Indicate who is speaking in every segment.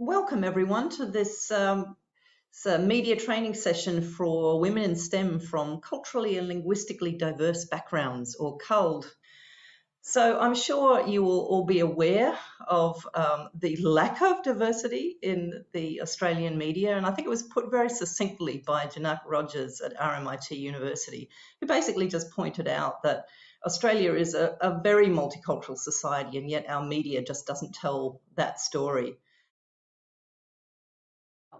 Speaker 1: Welcome everyone to this media training session for women in STEM from culturally and linguistically diverse backgrounds, or CULD. So I'm sure you will all be aware of the lack of diversity in the Australian media, and I think it was put very succinctly by Janak Rogers at RMIT University, who basically just pointed out that Australia is a very multicultural society, and yet our media just doesn't tell that story.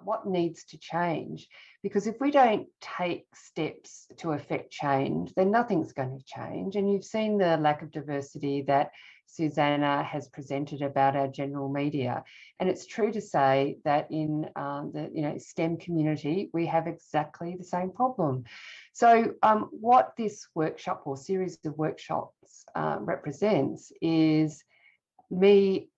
Speaker 2: What needs to change? Because if we don't take steps to affect change, then nothing's going to change. And you've seen the lack of diversity that Susanna has presented about our general media. And it's true to say that in the STEM community, we have exactly the same problem. So what this workshop or series of workshops represents is me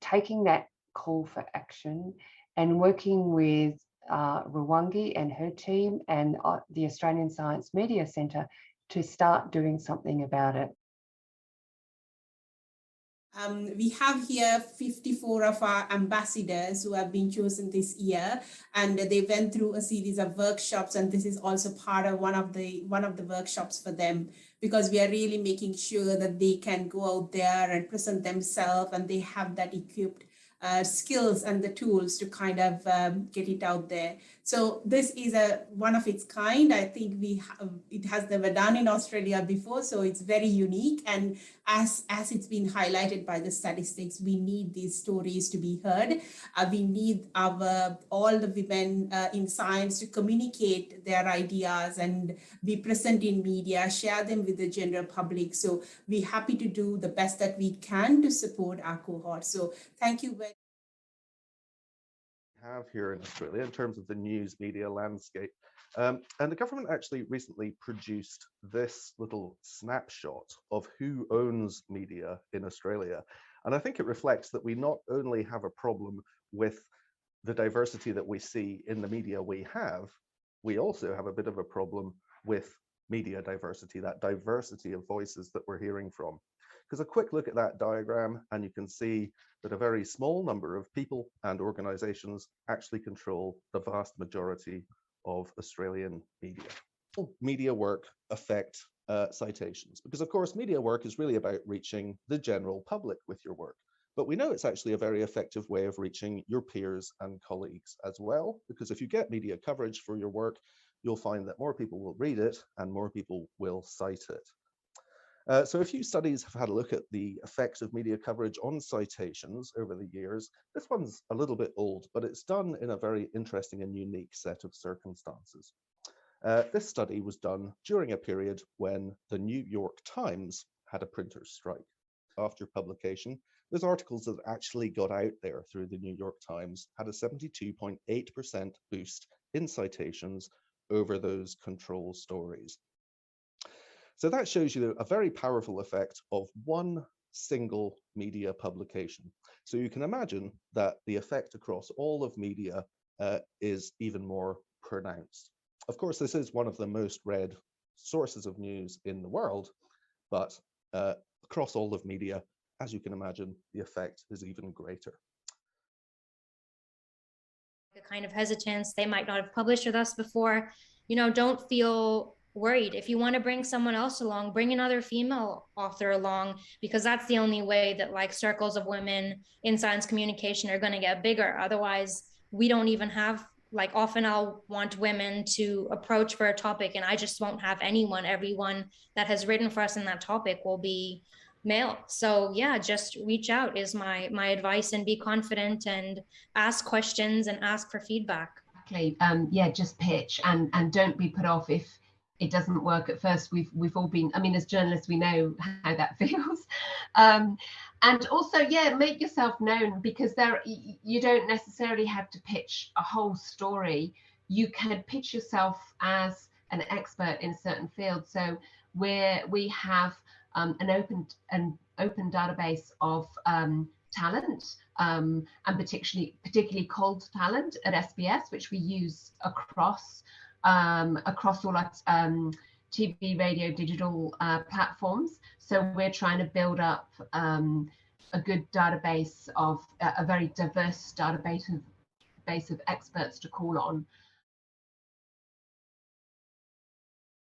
Speaker 2: taking that call for action and working with Rwangi and her team and the Australian Science Media Centre to start doing something about it.
Speaker 3: We have here 54 of our ambassadors who have been chosen this year, and they went through a series of workshops, and this is also part of one of the workshops for them, because we are really making sure that they can go out there and present themselves, and they have that equipped skills and the tools to kind of get it out there. So this is one of its kind. I think it has never done in Australia before, so it's very unique. And as it's been highlighted by the statistics, we need these stories to be heard. We need all the women in science to communicate their ideas and be present in media, share them with the general public. So we're happy to do the best that we can to support our cohort. So thank you very
Speaker 4: have here in Australia in terms of the news media landscape. And the government actually recently produced this little snapshot of who owns media in Australia. And I think it reflects that we not only have a problem with the diversity that we see in the media we also have a bit of a problem with media diversity, that diversity of voices that we're hearing from. Because a quick look at that diagram and you can see that a very small number of people and organizations actually control the vast majority of Australian media. Media work affect citations? Because of course, media work is really about reaching the general public with your work. But we know it's actually a very effective way of reaching your peers and colleagues as well, because if you get media coverage for your work, you'll find that more people will read it and more people will cite it. So a few studies have had a look at the effects of media coverage on citations over the years. This one's a little bit old, but it's done in a very interesting and unique set of circumstances. This study was done during a period when the New York Times had a printer's strike. After publication, those articles that actually got out there through the New York Times had a 72.8% boost in citations over those control stories. So that shows you a very powerful effect of one single media publication. So you can imagine that the effect across all of media is even more pronounced. Of course, this is one of the most read sources of news in the world, but across all of media, as you can imagine, the effect is even greater.
Speaker 5: The kind of hesitance, they might not have published with us before, don't feel worried. If you want to bring someone else along, bring another female author along, because that's the only way that circles of women in science communication are going to get bigger. Otherwise, we don't even have, often I'll want women to approach for a topic and I just won't have anyone. Everyone that has written for us in that topic will be male. So yeah, just reach out is my advice, and be confident and ask questions and ask for feedback.
Speaker 6: Exactly. Yeah, just pitch and don't be put off if it doesn't work at first. We've all been, as journalists, we know how that feels. And also, yeah, make yourself known, because you don't necessarily have to pitch a whole story. You can pitch yourself as an expert in a certain field. So we have an open database of talent, and particularly cold talent at SBS, which we use across all our TV, radio, digital platforms. So we're trying to build up a good database of a very diverse database of experts to call on.